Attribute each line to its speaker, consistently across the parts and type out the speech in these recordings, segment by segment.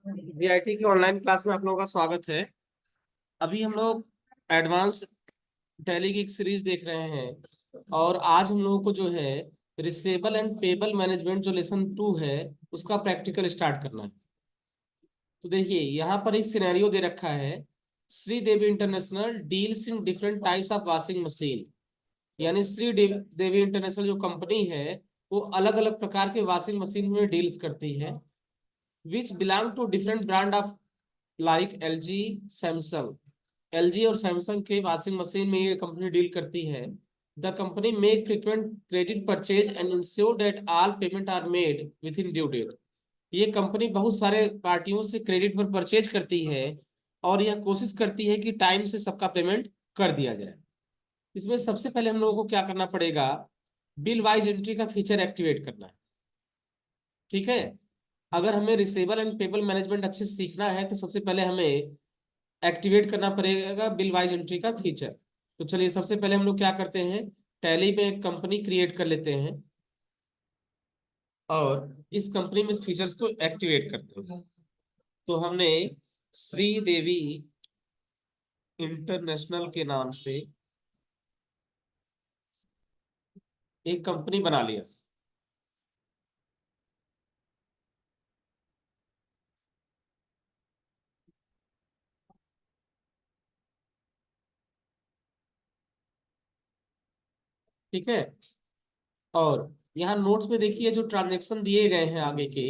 Speaker 1: VIT की online class में आप लोगों का स्वागत है। अभी हम लोग एडवांस टैली की एक सीरीज देख रहे हैं और आज हम लोगों को जो है रिसीवेबल एंड पेबल मैनेजमेंट जो लेसन 2 है उसका प्रैक्टिकल स्टार्ट करना है। तो देखिए यहाँ पर एक सिनेरियो दे रखा है। Shri Devi international deals in different types of washing machine. यानी देवी इंटरनेशनल जो कंपनी है वो अलग अलग प्रकार के वॉशिंग मशीन में डील्स करती है which belong to different brand of like LG, Samsung. LG और सैमसंग के वॉशिंग मशीन में ये कंपनी डील करती है। The company make frequent credit purchase and ensure that all payment are made within due date. ये company बहुत सारे पार्टियों से क्रेडिट पर परचेज करती है और यह कोशिश करती है कि टाइम से सबका पेमेंट कर दिया जाए। इसमें सबसे पहले हम लोगों को क्या करना पड़ेगा, बिल वाइज एंट्री का फीचर एक्टिवेट करना है। ठीक है, अगर हमें रिसीवेबल एंड पेबल मैनेजमेंट अच्छे से सीखना है तो सबसे पहले हमें एक्टिवेट करना पड़ेगा बिल वाइज एंट्री का फीचर। तो चलिए सबसे पहले हम लोग क्या करते हैं, टैली में एक कंपनी क्रिएट कर लेते हैं और इस कंपनी में इस फीचर्स को एक्टिवेट करते हैं। तो हमने श्री देवी इंटरनेशनल के नाम से एक कंपनी बना लिया। ठीक है, और यहाँ नोट्स में देखिए जो ट्रांजेक्शन दिए गए हैं आगे के,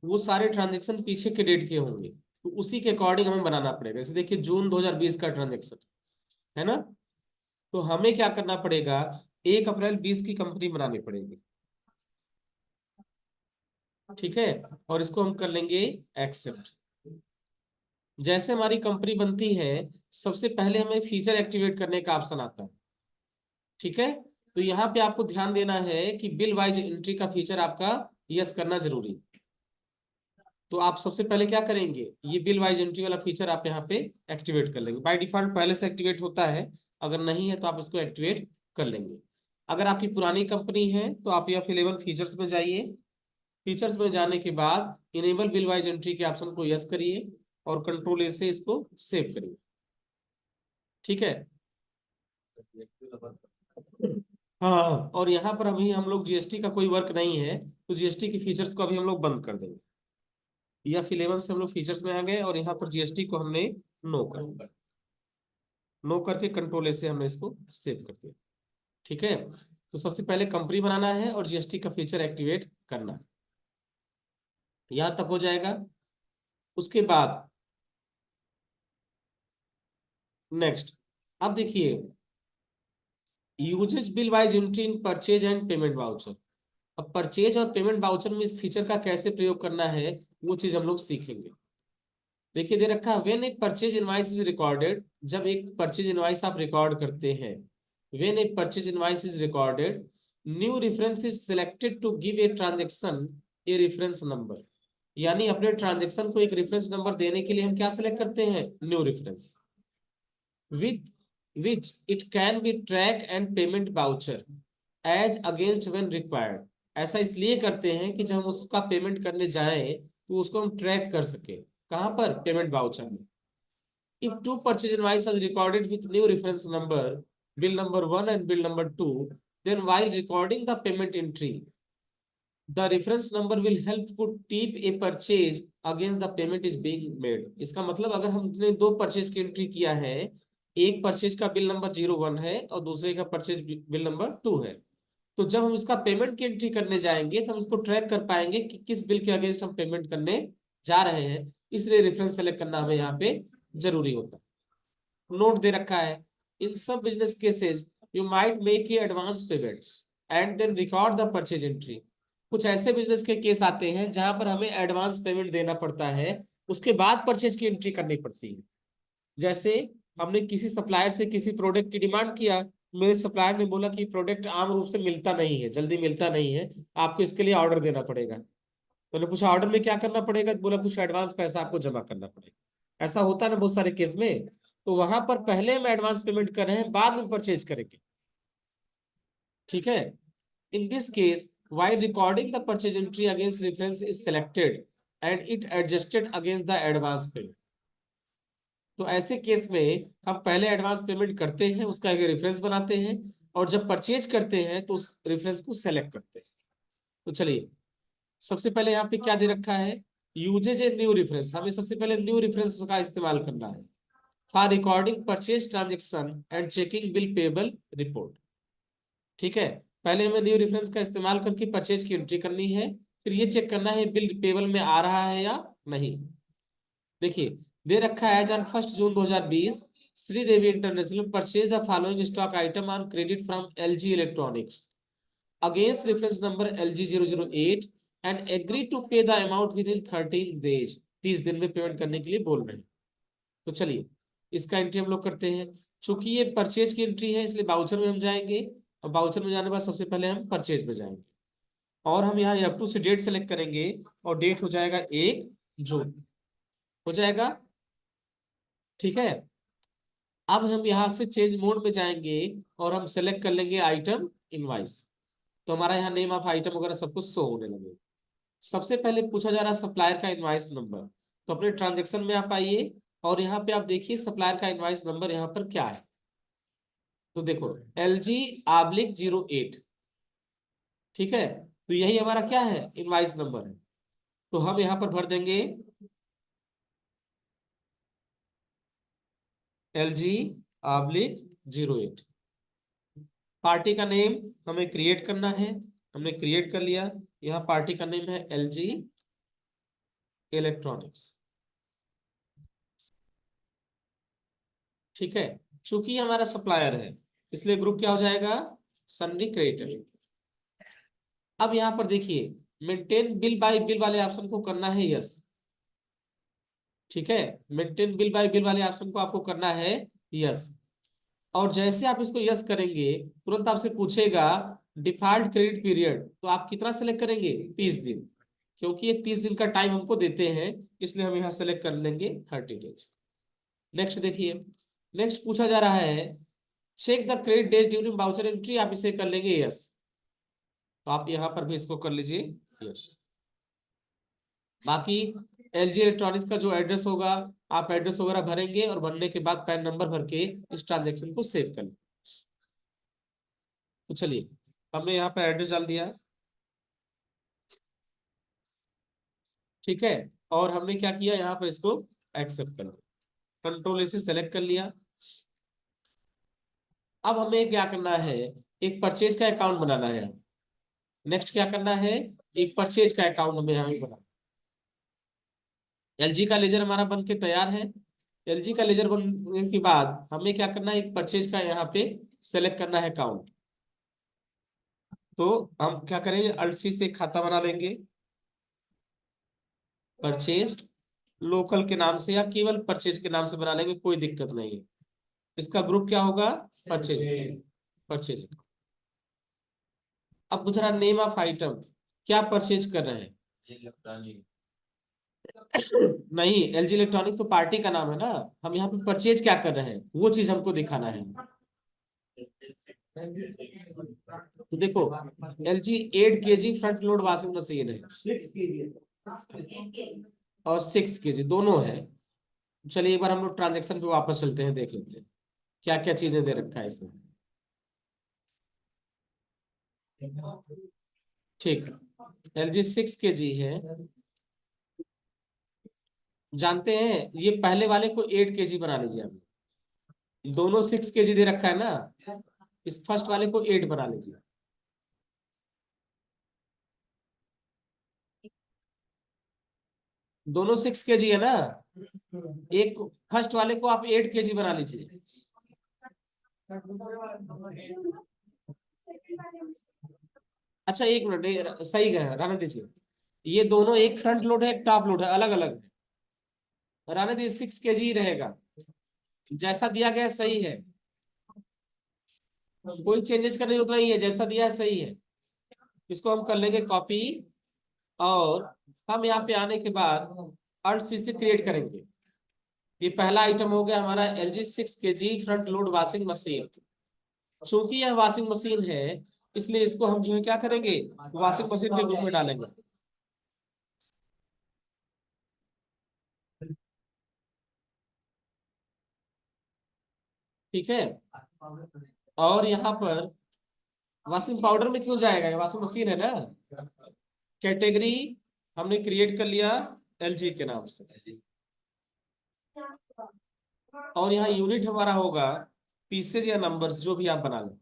Speaker 1: वो सारे ट्रांजेक्शन पीछे के डेट के होंगे, तो उसी के अकॉर्डिंग हमें बनाना पड़ेगा। जैसे देखिए जून 2020 का ट्रांजेक्शन है ना, तो हमें क्या करना पड़ेगा, 1 अप्रैल 20 की कंपनी बनानी पड़ेगी। ठीक है, और इसको हम कर लेंगे एक्सेप्ट। जैसे हमारी कंपनी बनती है सबसे पहले हमें फीचर एक्टिवेट करने का ऑप्शन आता है। ठीक है, तो यहाँ पे आपको ध्यान देना है कि बिल वाइज एंट्री का फीचर आपका यस करना जरूरी। तो आप सबसे पहले क्या करेंगे, ये बिल वाइज एंट्री वाला फीचर आप यहाँ पे एक्टिवेट कर लेंगे। बाय डिफॉल्ट पहले से एक्टिवेट होता है, अगर नहीं है तो आप इसको एक्टिवेट कर लेंगे। अगर आपकी पुरानी कंपनी है तो आप यहाँ फिलेबल फीचर्स में जाइए। फीचर्स में जाने के बाद इनेबल बिल वाइज एंट्री के ऑप्शन को यस करिए और कंट्रोल ए से इसको सेव करिए। ठीक है, हाँ, और यहाँ पर अभी हम लोग जीएसटी का कोई वर्क नहीं है तो जीएसटी के फीचर्स को अभी हम लोग बंद कर देंगे। या फिर 11 से हम लोग फीचर्स में आ गए और यहाँ पर जीएसटी को हमने नो कर दिया। नो करके कंट्रोल ए से हमने इसको सेव कर दिया। ठीक है, तो सबसे पहले कंपनी बनाना है और जीएसटी का फीचर एक्टिवेट करना है। यहाँ तक हो जाएगा। उसके बाद नेक्स्ट, अब देखिए usages bill wise entry in purchase and payment voucher. अब परचेज और पेमेंट वाउचर में इस फीचर का कैसे प्रयोग करना है वो चीज हम लोग सीखेंगे। देखिए दे रखा है when a purchase invoice is recorded. जब एक परचेज इनवॉइस आप रिकॉर्ड करते हैं, when a purchase invoice is recorded, new reference is selected to give a transaction a reference number. यानी अपने ट्रांजैक्शन को एक रेफरेंस नंबर देने के लिए हम क्या सिलेक्ट करते हैं, new reference, with which it can be track and payment voucher as against when required। ऐसा इसलिए करते हैं कि जब हम उसका पेमेंट करने जाएं तो उसको हम ट्रैक कर सके। कहां पर, पेमेंट वाउचर में। if two purchase invoice is recorded with new reference number, bill number 1 and bill number 2, then while recording the payment entry, the reference number will help to tip a purchase against the payment is being made। इसका मतलब अगर हमने दो purchase की entry किया है, एक purchase का बिल नंबर 01 है और दूसरे का परचेज बिल नंबर 2 है, तो जब हम इसका पेमेंट की एंट्री करने जाएंगे तो हम इसको ट्रैक कर पाएंगे कि किस बिल के अगेंस्ट हम पेमेंट करने जा रहे हैं। इसलिए रेफरेंस सेलेक्ट करना हमें यहाँ पे जरूरी होता है। नोट दे रखा है, इन सब business cases you might make a advance payment and then record the purchase entry. कुछ ऐसे बिजनेस के केस आते हैं जहां पर हमें एडवांस पेमेंट देना पड़ता है, उसके बाद परचेज की एंट्री करनी पड़ती है। जैसे हमने किसी सप्लायर से किसी प्रोडक्ट की डिमांड किया, मेरे सप्लायर ने बोला कि प्रोडक्ट आम रूप से मिलता नहीं है, जल्दी मिलता नहीं है, आपको इसके लिए ऑर्डर देना पड़ेगा। तो मैंने पूछा ऑर्डर में क्या करना पड़ेगा, तो बोला कुछ एडवांस पैसा आपको जमा करना पड़ेगा। ऐसा होता है ना बहुत सारे केस में, तो वहां पर पहले हम एडवांस पेमेंट कर रहे हैं, बाद में परचेज करेंगे। ठीक है, in this case while recording the purchase entry against reference is selected and it adjusted against the advance payment. तो ऐसे केस में हम पहले एडवांस पेमेंट करते हैं, उसका एक रेफरेंस बनाते हैं, और जब परचेज करते हैं तो उस रेफरेंस को सेलेक्ट करते हैं। तो चलिए सबसे पहले यहाँ पे क्या दे रखा है, यूजेज ए न्यू रेफरेंस। हमें सबसे पहले न्यू रेफरेंस का इस्तेमाल करना है for recording purchase transaction and checking bill payable report. ठीक है, पहले हमें न्यू रेफरेंस का इस्तेमाल करके परचेज की एंट्री करनी है, फिर ये चेक करना है बिल पेबल में आ रहा है या नहीं। देखिए दे रखा है, as on 1 June 2020 Sridevi international purchase the following stock item on credit from LG electronics against reference number LG008 and agree to pay the amount within 13 days. 30 दिन में पेमेंट करने के लिए बोल रहे हैं। तो चलिए इसका एंट्री हम लोग करते हैं। चूंकि ये परचेज की एंट्री है इसलिए बाउचर में हम जाएंगे, और बाउचर में जाने के बाद सबसे पहले हम परचेज में जाएंगे, और हम यहाँ F2 से डेट सेलेक्ट करेंगे, और डेट हो जाएगा 1 जून हो जाएगा। ठीक है, अब हम यहाँ से चेंज मोड में जाएंगे और हम सेलेक्ट कर लेंगे आइटम इनवाइस। तो हमारा यहाँ नेम ऑफ आइटम वगैरह सब कुछ शो होने लगे। सबसे पहले पूछा जा रहा है सप्लायर का इनवाइस नंबर। तो अपने ट्रांजेक्शन में आप आइए, और यहाँ पे आप देखिए सप्लायर का इनवाइस नंबर यहाँ पर क्या है। तो देखो LG/08। ठीक है, तो यही हमारा क्या है, इनवाइस नंबर है। तो हम यहाँ पर भर देंगे LG/08। पार्टी का नेम हमें क्रिएट करना है, हमने क्रिएट कर लिया। यहाँ पार्टी का नेम है LG इलेक्ट्रॉनिक्स। ठीक है, चूंकि हमारा सप्लायर है इसलिए ग्रुप क्या हो जाएगा, सन्नी क्रिएटर। अब यहाँ पर देखिए मेंटेन बिल बाय बिल वाले ऑप्शन को करना है यस। ठीक है, मेंटेन बिल बाय बिल वाले ऑप्शन को आपको करना है यस। और जैसे आप इसको यस करेंगे तुरंत आपसे पूछेगा डिफॉल्ट क्रेडिट पीरियड, तो आप कितना सेलेक्ट करेंगे, 30 दिन। क्योंकि ये 30 दिन का टाइम हमको देते हैं इसलिए हम यहाँ सेलेक्ट कर लेंगे 30 डेज। नेक्स्ट देखिए, नेक्स्ट पूछा जा रहा है check the credit days during voucher entry, आप इसे कर लेंगे यस। तो आप यहाँ पर भी इसको कर लीजिए यस। बाकी LG इलेक्ट्रॉनिक्स का जो एड्रेस होगा आप एड्रेस वगैरह भरेंगे, और भरने के बाद पैन नंबर भर के इस ट्रांजेक्शन को सेव कर लें। तो चलिए हमने यहाँ पे एड्रेस डाल दिया। ठीक है, और हमने क्या किया, यहाँ पर इसको एक्सेप्ट कर लिया, कंट्रोल से सेलेक्ट कर लिया। अब हमें क्या करना है, एक परचेज का अकाउंट बनाना है। नेक्स्ट क्या करना है, एक परचेज का अकाउंट हमें यहाँ बनाना। LG का लेजर हमारा बन के तैयार है। LG का लेजर बनने के बाद हमें क्या करना है, एक परचेज का यहाँ पे सेलेक्ट करना है अकाउंट। तो हम क्या करेंगे, अल्ट सी से खाता बना लेंगे, परचेज लोकल के नाम से या केवल परचेज के नाम से बना लेंगे, कोई दिक्कत नहीं है। इसका ग्रुप क्या होगा, परचेज। परचेज। अब पूछ रहा नेम ऑफ आइटम, क्या परचेज कर रहे हैं। नहीं, LG इलेक्ट्रॉनिक तो पार्टी का नाम है ना, हम यहाँ पे परचेज क्या कर रहे हैं वो चीज हमको दिखाना है। तो देखो LG 8 kg front load washing machine है, और 6 kg दोनों है। चलिए एक बार हम लोग ट्रांजेक्शन पे वापस चलते हैं, देख लेते हैं क्या क्या चीजें दे रखा है इसमें। ठीक, LG 6 kg है। जानते हैं ये पहले वाले को 8 kg बना लीजिए आप, दोनों 6 kg दे रखा है ना, इस फर्स्ट वाले को 8 बना लीजिए। दोनों 6 kg है ना, एक फर्स्ट वाले को आप 8 kg बना लीजिए। अच्छा एक मिनट, सही है, रहने दीजिए। ये दोनों एक फ्रंट लोड है एक टॉप लोड है, अलग अलग है, रहने दीजिए, 6 kg ही रहेगा, जैसा दिया गया सही है, कोई चेंजेस करने की जरूरत नहीं है, जैसा दिया है सही है। इसको हम कर लेंगे कॉपी, और हम यहाँ पे आने के बाद अल्ट सी से क्रिएट करेंगे। ये पहला आइटम हो गया हमारा LG 6 kg front load washing machine. चूंकि यह वॉशिंग मशीन है इसलिए इसको हम जो है क्या करेंगे, वॉशिंग मशीन के ग्रुप में डालेंगे। ठीक है। और यहाँ पर वॉशिंग पाउडर में क्यों जाएगा, वॉशिंग मशीन है ना। कैटेगरी हमने क्रिएट कर लिया एलजी के नाम से, और यहाँ यूनिट हमारा होगा पीसेज या नंबर्स, जो भी आप बना लो।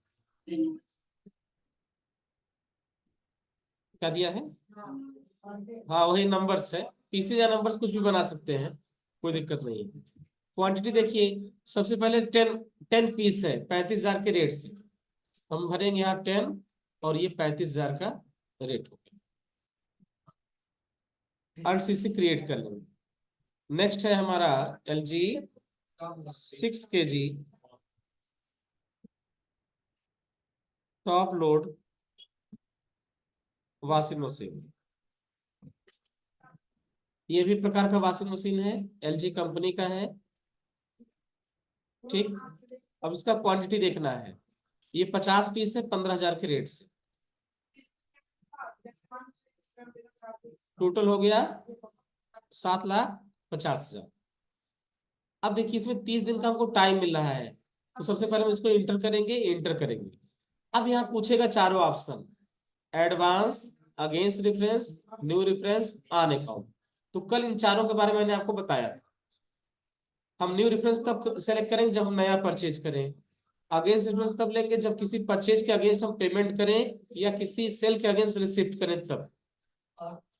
Speaker 1: क्या दिया है, हाँ वही नंबर्स है, पीसेज या नंबर्स कुछ भी बना सकते हैं, कोई दिक्कत नहीं है। क्वांटिटी देखिए, सबसे पहले 10 पीस है 35,000 के रेट से, हम भरेंगे यहाँ 10, और ये 35,000 का रेट हो गया, अल्ट से क्रिएट कर लेंगे। नेक्स्ट है हमारा LG 6 kg top load washing machine, ये भी प्रकार का वॉशिंग मशीन है, LG कंपनी का है। ठीक, अब इसका क्वांटिटी देखना है, ये 50 पीस है 15,000 के रेट से, टोटल हो गया 7,50,000। अब देखिए इसमें 30 दिन का हमको टाइम मिल रहा है, तो सबसे पहले हम इसको इंटर करेंगे। अब यहाँ पूछेगा चारों option, advance, against reference, new reference, on account. तो कल इन चारों के बारे में मैंने आपको बताया था। हम न्यू रेफरेंस तब सेलेक्ट करेंगे जब हम नया परचेज करें, अगेंस्ट रेफरेंस तब लेंगे जब किसी परचेज के अगेंस्ट हम पेमेंट करें या किसी सेल के अगेंस्ट रिसिप्ट करें तब।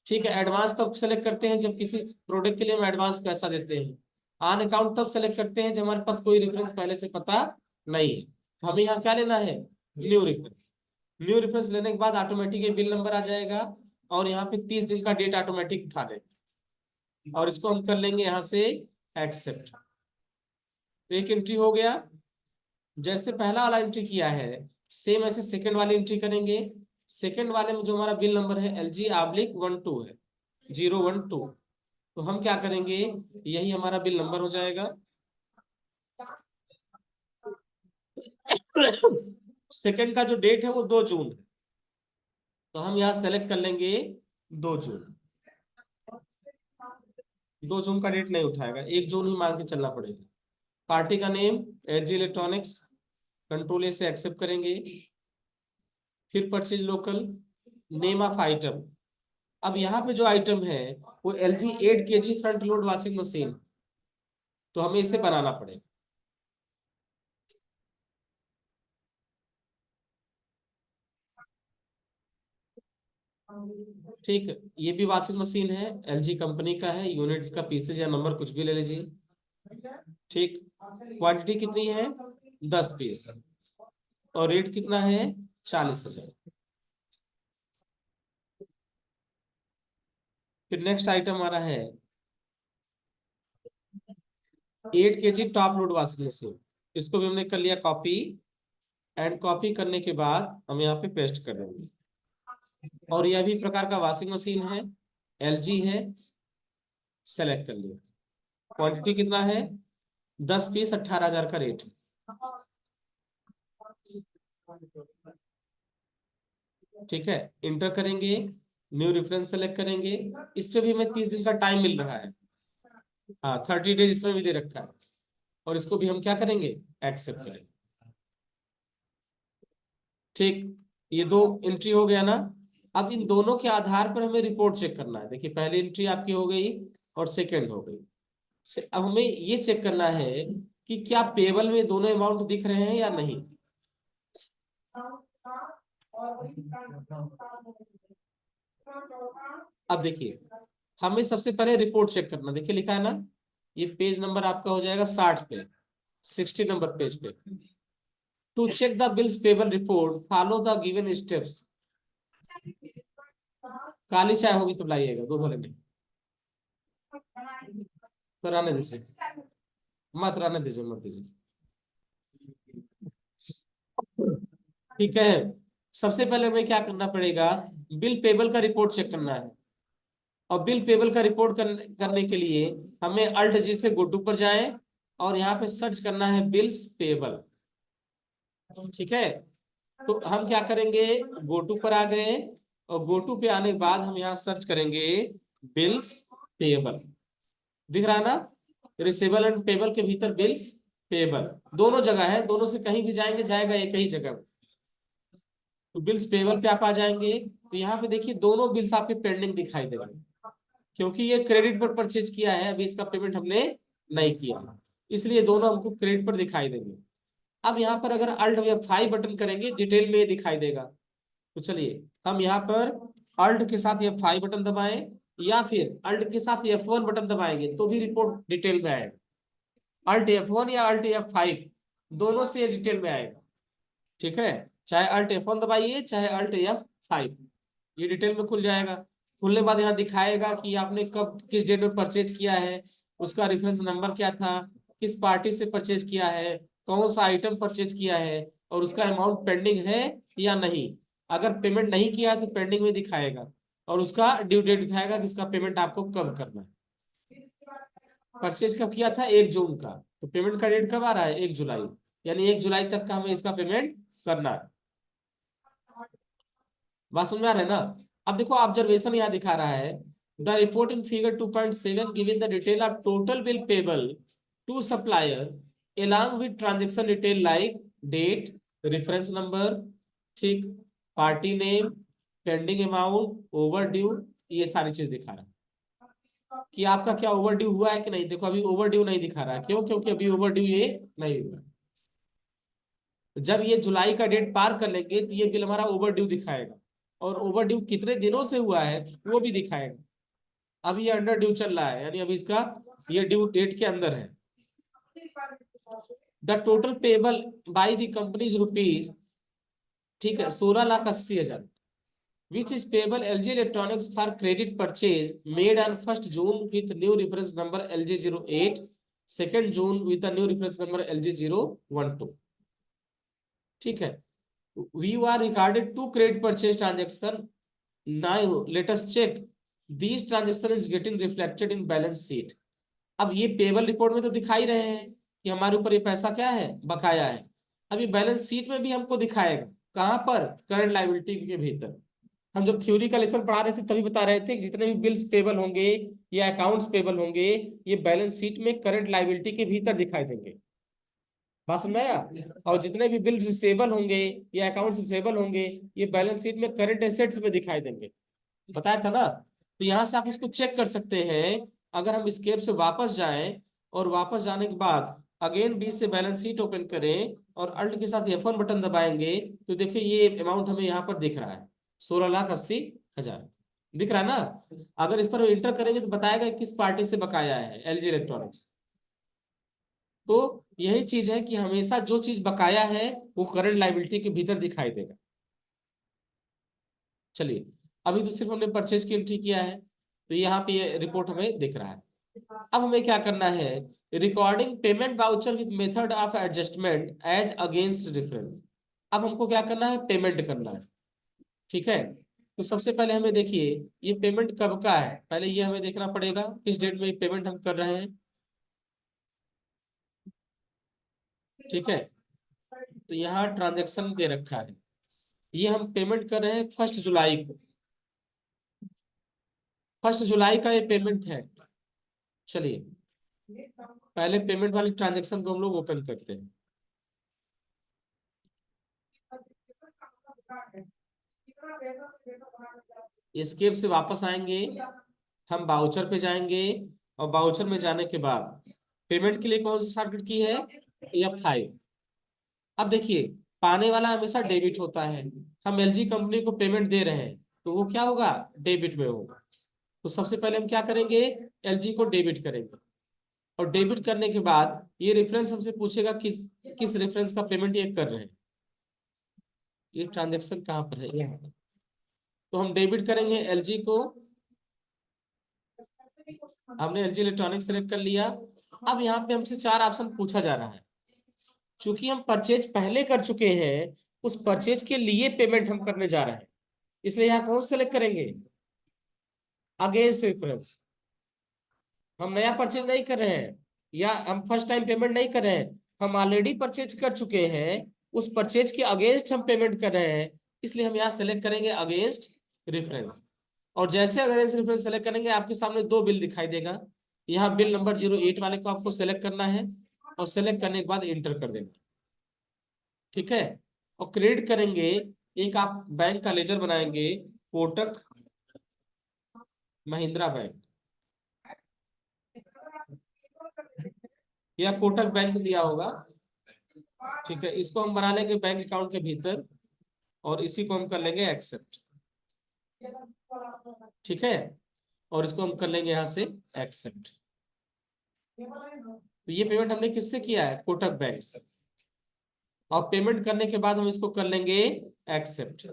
Speaker 1: ठीक है, एडवांस तब सेलेक्ट करते हैं जब किसी प्रोडक्ट के लिए हम एडवांस पैसा देते हैं। ऑन अकाउंट तब सेलेक्ट करते हैं जब हमारे पास कोई रेफरेंस पहले से पता नहीं है। तो हमें यहाँ क्या लेना है, न्यू रेफरेंस। न्यू रेफरेंस लेने के बाद ऑटोमेटिक बिल नंबर आ जाएगा, और यहाँ पे 30 दिन का डेट ऑटोमेटिक उठा लेंगे, और इसको हम कर लेंगे यहाँ से एक्सेप्ट। तो एक एंट्री हो गया। जैसे पहला वाला एंट्री किया है, सेम ऐसे सेकंड वाली एंट्री करेंगे। सेकंड वाले में जो हमारा बिल नंबर है LG/12 है, 012। तो हम क्या करेंगे, यही हमारा बिल नंबर हो जाएगा। सेकंड का जो डेट है वो 2 जून है, तो हम यहाँ सेलेक्ट कर लेंगे 2 जून। 2 जून का डेट नहीं उठाएगा, 1 जून ही मान के चलना पड़ेगा। पार्टी का name LG electronics, control A से एक्सेप्ट करेंगे। फिर purchase local, name of item. अब यहाँ पे जो आइटम है वो LG 8 kg front load washing machine, तो हमें इसे बनाना पड़ेगा। ठीक है, ये भी वॉशिंग मशीन है, LG कंपनी का है, यूनिट्स का पीसेज या नंबर कुछ भी ले लीजिए। ठीक, क्वांटिटी कितनी है, 10 पीस, और रेट कितना है, 40,000। फिर नेक्स्ट आइटम हमारा है 8 kg top load washing machine, इसको भी हमने कर लिया कॉपी, एंड कॉपी करने के बाद हम यहाँ पे पेस्ट कर देंगे। और यह भी प्रकार का वॉशिंग मशीन है, LG है, सेलेक्ट कर लिया। क्वांटिटी कितना है, 10 पीस, 18,000 का रेट है। ठीक है, इंटर करेंगे, न्यू रेफरेंस सेलेक्ट करेंगे। इस पे भी हमें 30 दिन का टाइम मिल रहा है, हाँ 30 डेज इसमें भी दे रखा है, और इसको भी हम क्या करेंगे, एक्सेप्ट करेंगे। ठीक, ये 2 एंट्री हो गया ना। अब इन दोनों के आधार पर हमें रिपोर्ट चेक करना है। देखिए पहली एंट्री आपकी हो गई और सेकंड हो गई। अब हमें ये चेक करना है कि क्या पेबल में दोनों अमाउंट दिख रहे हैं या नहीं। अब देखिए हमें सबसे पहले रिपोर्ट चेक करना, देखिए लिखा है ना, ये पेज नंबर आपका हो जाएगा 60 पे, 60 नंबर पेज पे। To check the bills payable report follow the given steps. काली चाय होगी तो लाइएगा, दो भले नहीं, तो रहने दीजिए, मत रहने दीजिए, मत दीजिए। ठीक है, सबसे पहले हमें क्या करना पड़ेगा, बिल पेबल का रिपोर्ट चेक करना है। और बिल पेबल का रिपोर्ट करने के लिए हमें अल्ट जी से गो टू पर जाएं, और यहाँ पे सर्च करना है बिल्स पेबल। ठीक है, तो हम क्या करेंगे, गो टू पर आ गए, और गो टू पे आने के बाद हम यहाँ सर्च करेंगे बिल्स पेबल। दिख रहा है ना, रिसीवेबल एंड पेबल के भीतर बिल्स पेबल, दोनों जगह है, दोनों से कहीं भी जाएंगे जाएगा एक ही जगह। तो बिल्स पेबल पे आप आ जाएंगे, तो यहाँ पे देखिए दोनों बिल्स आपके पेंडिंग दिखाई दे रहे हैं, क्योंकि ये क्रेडिट पर परचेज किया है, अभी इसका पेमेंट हमने नहीं किया, इसलिए दोनों हमको क्रेडिट पर दिखाई देंगे। अब यहाँ पर अगर अल्ट F5 बटन करेंगे डिटेल में ये दिखाई देगा। तो चलिए हम यहाँ पर अल्ट के साथ F5 बटन दबाएं, या फिर अल्ट के साथ F1 बटन दबाएंगे तो भी रिपोर्ट डिटेल में आएगा। अल्ट F1 या अल्ट F5 दोनों से डिटेल में आएगा, ठीक है। चाहे अल्ट F1 दबाइए चाहे अल्ट F5, ये डिटेल में खुल जाएगा। खुलने के बाद यहाँ दिखाएगा कि आपने कब किस डेट में परचेज किया है, उसका रेफरेंस नंबर क्या था, किस पार्टी से परचेज किया है, कौन सा आइटम परचेज किया है, और उसका अमाउंट पेंडिंग है या नहीं। अगर पेमेंट नहीं किया है तो पेंडिंग में दिखाएगा, और उसका ड्यू डेट दिखाएगा कि इसका पेमेंट आपको कब करना है। परचेज कब किया था, 1 जून का, तो पेमेंट का डेट कब आ रहा है, 1 जुलाई, यानी 1 जुलाई तक का हमें इसका पेमेंट करना है। बात समझ में आ रहा है ना। अब देखो ऑब्जर्वेशन यहाँ दिखा रहा है, the report in figure 2.7 giving the detail of total bill payable to supplier along with transaction detail like date, reference number, ठीक, party name, pending amount, overdue, ये सारी चीज दिखा रहा है कि आपका क्या ओवरड्यू हुआ है कि नहीं। देखो अभी ओवरड्यू नहीं दिखा रहा है, क्यों, क्योंकि अभी ओवरड्यू ये नहीं हुआ। जब ये जुलाई का डेट पार कर लेंगे तो ये बिल हमारा ओवरड्यू दिखाएगा, और ओवरड्यू कितने दिनों से हुआ है वो भी दिखाएगा। अभी ये अंडर ड्यू चल रहा है, यानी अभी इसका ये ड्यू डेट के अंदर है। The total payable by the companies rupees, ठीक है, 16,80,000, which is payable LG Electronics for credit purchase made on 1st June with new reference number LG08, 2nd June with the new reference number LG012, ठीक है। We are recorded two credit purchase transaction. Now let us check these transaction is getting reflected in balance sheet. अब ये payable report में तो दिखाई रहे हैं कि हमारे ऊपर ये पैसा क्या है, बकाया है। अभी बैलेंस शीट में भी हमको दिखाएगा, कहां पर, करंट लायबिलिटी के भीतर। हम जब थ्योरी का लेसन पढ़ा रहे थे तभी बता रहे थे कि जितने भी बिल्स पेबल होंगे या अकाउंट्स पेबल होंगे, ये बैलेंस शीट में करंट लायबिलिटी के भीतर दिखाई देंगे। बात समझ आया। और जितने भी बिल रिसेबल होंगे या अकाउंट्स रिसेबल होंगे, ये बैलेंस शीट में करंट एसेट्स में दिखाई देंगे, बताया था ना। तो यहाँ से आप इसको चेक कर सकते हैं। अगर हम स्केप से वापस जाएं, और वापस जाने के बाद अगेन बी से बैलेंस शीट ओपन करें और अल्ट के साथ F1 बटन दबाएंगे, तो देखिए ये अमाउंट हमें यहाँ पर दिख रहा है, 16,80,000 दिख रहा है ना। अगर इस पर इंटर करेंगे तो बताएगा किस पार्टी से बकाया है, LG इलेक्ट्रॉनिक्स। तो यही चीज है कि हमेशा जो चीज बकाया है वो करंट लायबिलिटी के भीतर दिखाई देगा। चलिए अभी तो सिर्फ हमने परचेज की एंट्री किया है, तो यहाँ पे ये रिपोर्ट हमें दिख रहा है। अब हमें क्या करना है, recording payment voucher with method of adjustment as against difference. अब हमको क्या करना है, पेमेंट करना है, ठीक है। तो सबसे पहले हमें देखिए ये पेमेंट कब का है, पहले ये हमें देखना पड़ेगा किस डेट में पेमेंट हम कर रहे हैं, ठीक है। तो यहाँ ट्रांजेक्शन दे रखा है, ये हम पेमेंट कर रहे हैं 1 जुलाई को, 1 जुलाई का ये पेमेंट है। चलिए पहले पेमेंट वाली ट्रांजेक्शन को हम लोग ओपन करते हैं। एस्केप से वापस आएंगे, हम बाउचर पे जाएंगे, और बाउचर में जाने के बाद पेमेंट के लिए कौन सी शॉर्टकट की है, F5। अब देखिए पाने वाला हमेशा डेबिट होता है, हम LG कंपनी को पेमेंट दे रहे हैं तो वो क्या होगा, डेबिट में होगा। तो सबसे पहले हम क्या करेंगे, LG को डेबिट करेंगे, और डेबिट करने के बाद ये रेफरेंस हमसे पूछेगा किस रेफरेंस का पेमेंट ये कर रहे हैं। ये ट्रांजेक्शन कहाँ पर है, यहाँ। तो हम डेबिट करेंगे LG को, हमने LG इलेक्ट्रॉनिक्स सेलेक्ट कर लिया। अब यहाँ पे हमसे 4 ऑप्शन पूछा जा रहा है, चूंकि हम परचेज पहले कर चुके हैं, उस परचेज के लिए पेमेंट हम करने जा रहे हैं, इसलिए यहाँ कौन सेलेक्ट करेंगे, अगेंस्ट रेफरेंस। हम नया परचेज नहीं कर रहे हैं, या हम फर्स्ट टाइम पेमेंट नहीं कर रहे हैं, हम ऑलरेडी परचेज कर चुके हैं, उस परचेज के अगेंस्ट हम पेमेंट कर रहे हैं, इसलिए हम यहाँ सेलेक्ट करेंगे अगेंस्ट रेफरेंस। और जैसे अगेंस्ट रेफरेंस सेलेक्ट करेंगे आपके सामने 2 बिल दिखाई देगा। यहाँ बिल नंबर 08 वाले को आपको सेलेक्ट करना है, और सेलेक्ट करने के बाद इंटर कर देना। ठीक है, और क्रिएट करेंगे, एक आप बैंक का लेजर बनाएंगे, कोटक महिंद्रा बैंक, या कोटक बैंक दिया होगा। ठीक है, इसको हम बना लेंगे बैंक अकाउंट के भीतर, और इसी को हम कर लेंगे एक्सेप्ट। ठीक है, और इसको हम कर लेंगे यहां से एक्सेप्ट। तो ये पेमेंट हमने किससे किया है? कोटक बैंक से। और पेमेंट करने के बाद हम इसको कर लेंगे एक्सेप्ट।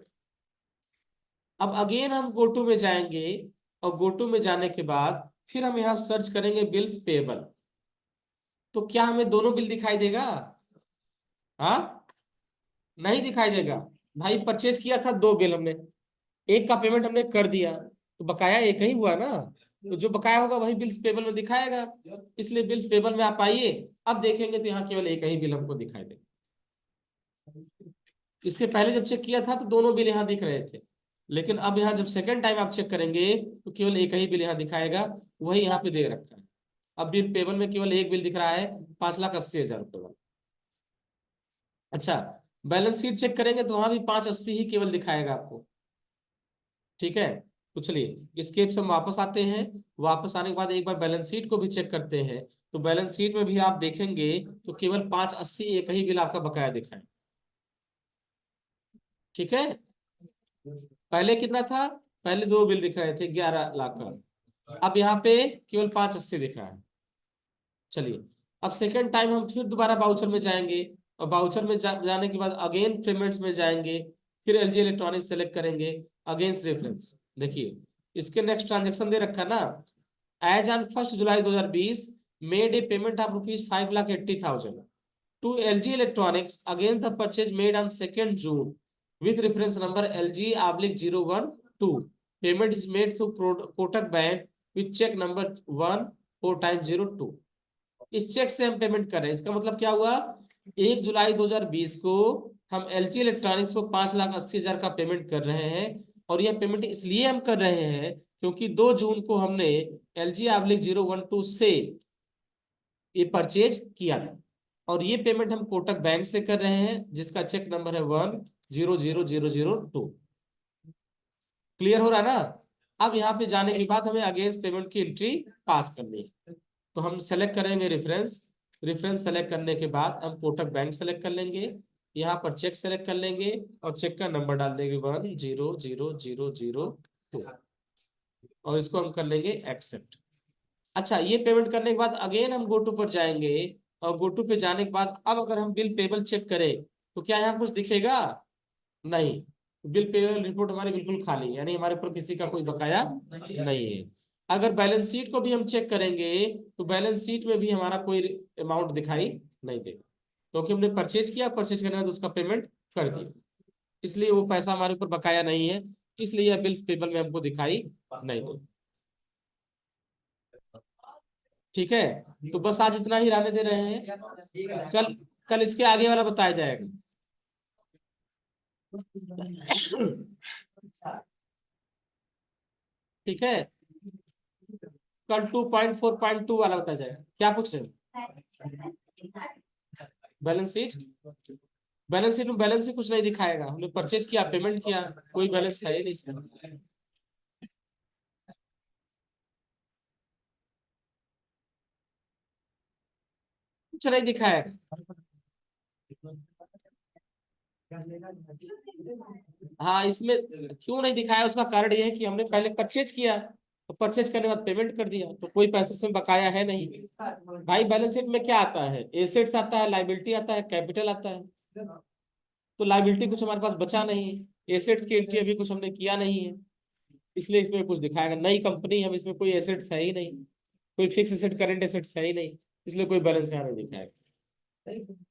Speaker 1: अब अगेन हम गोटू में जाएंगे, और गोटू में जाने के बाद फिर हम यहाँ सर्च करेंगे बिल्स पेबल। तो क्या हमें दोनों बिल दिखाई देगा? हाँ, नहीं दिखाई देगा। भाई परचेज किया था दो बिल हमने, एक का पेमेंट हमने कर दिया, तो बकाया एक ही हुआ ना, तो जो बकाया होगा वही बिल्स पेबल में दिखाएगा। इसलिए बिल्स पेबल में आप आइए, अब देखेंगे तो यहाँ केवल एक ही बिल हमको दिखाई देगा। इसके पहले जब चेक किया था तो दोनों बिल यहाँ दिख रहे थे, लेकिन अब यहाँ जब सेकंड टाइम आप चेक करेंगे तो केवल एक ही बिल यहाँ दिखाएगा, वही यहाँ पे दे रखा है। अब बिल पेबल में केवल एक बिल दिख रहा है, 5,80,000 रुपये। अच्छा, बैलेंस शीट चेक करेंगे तो वहां भी 580 ही केवल दिखाएगा आपको। ठीक है, तो चलिए स्केप से हम वापस आते हैं। वापस आने के बाद एक बार बैलेंस शीट को भी चेक करते हैं। तो बैलेंस शीट में भी आप देखेंगे तो केवल 580 एक ही बिल आपका बकाया दिखाए। ठीक है, पहले कितना था? पहले दो बिल दिख रहे थे 11 लाख का, अब यहाँ पे केवल 580 दिख रहा है। चलिए, अब सेकेंड टाइम हम फिर दोबारा बाउचर में जाएंगे, और बाउचर में जाने के बाद अगेन पेमेंट्स में जाएंगे, फिर एलजी इलेक्ट्रॉनिक्स सेलेक्ट करेंगे, अगेंस्ट रेफरेंस। देखिए इसके नेक्स्ट ट्रांजेक्शन दे रखा ना, as on 1 July 2020 made a payment of ₹5,80,000 to LG Electronics against the purchase made on 2nd June with reference number LG/012. Payment is made through Kotak Bank with check number 1/4x02। इस check से हम payment कर रहे हैं। इसका मतलब क्या हुआ? 1 जुलाई 2020 को हम LG इलेक्ट्रॉनिक्स को 5,80,000 का पेमेंट कर रहे हैं, और यह पेमेंट इसलिए हम कर रहे हैं क्योंकि 2 जून को हमने LG/012 से ये परचेज किया था, और ये पेमेंट हम कोटक बैंक से कर रहे हैं जिसका चेक नंबर है 1000002। क्लियर हो रहा है ना? अब यहाँ पे जाने के बाद हमें अगेंस्ट पेमेंट की एंट्री पास करनी है। तो हम सेलेक्ट करेंगे रेफरेंस। रेफरेंस सेलेक्ट करने के बाद हम कोटक बैंक सेलेक्ट कर लेंगे, यहाँ पर चेक सेलेक्ट कर लेंगे, और चेक का नंबर डाल देंगे 1000002, और इसको हम कर लेंगे एक्सेप्ट। अच्छा, ये पेमेंट करने के बाद अगेन हम गोटू पर जाएंगे, और गोटू पे जाने के बाद अब अगर हम बिल पेबल चेक करें तो क्या यहाँ कुछ दिखेगा? नहीं, बिल पेबल रिपोर्ट हमारी बिल्कुल खाली है, यानी हमारे ऊपर किसी का कोई बकाया नहीं है। अगर बैलेंस शीट को भी हम चेक करेंगे तो बैलेंस शीट में भी हमारा कोई अमाउंट दिखाई नहीं देगा, क्योंकि हमने परचेज किया, परचेज करने के बाद उसका पेमेंट कर दिया, इसलिए वो पैसा हमारे ऊपर बकाया नहीं है, इसलिए यह बिल्स पेबल में हमको दिखाई नहीं देगा। ठीक है, तो बस आज इतना ही रहने दे रहे हैं, कल कल इसके आगे वाला बताया जाएगा। ठीक है, कल 2.4.2 वाला बताया जाएगा। क्या पूछ रहे हो? बैलेंस शीट, बैलेंस शीट में बैलेंस ही कुछ नहीं दिखाएगा, हमने परचेज किया, पेमेंट किया, कोई बैलेंस है ही नहीं इसमें। कुछ नहीं दिखाएगा। हाँ, इसमें क्यों नहीं दिखाया, उसका कारण यह है कि हमने पहले परचेज किया, तो परचेज करने के बाद पेमेंट कर दिया, तो कोई पैसे से बकाया है नहीं। भाई बैलेंस शीट में क्या आता है? एसेट्स आता है, लाइबिलिटी आता है, कैपिटल आता है। तो लाइबिलिटी कुछ हमारे पास बचा नहीं है, एसेट्स की एंट्री अभी कुछ हमने किया नहीं है, इसलिए इसमें कुछ दिखाएगा। नई कंपनी हम, इसमें कोई एसेट्स है ही नहीं, कोई फिक्स एसेट, करंट एसेट्स है ही नहीं, इसलिए कोई बैलेंस यहाँ नहीं दिखाएगा।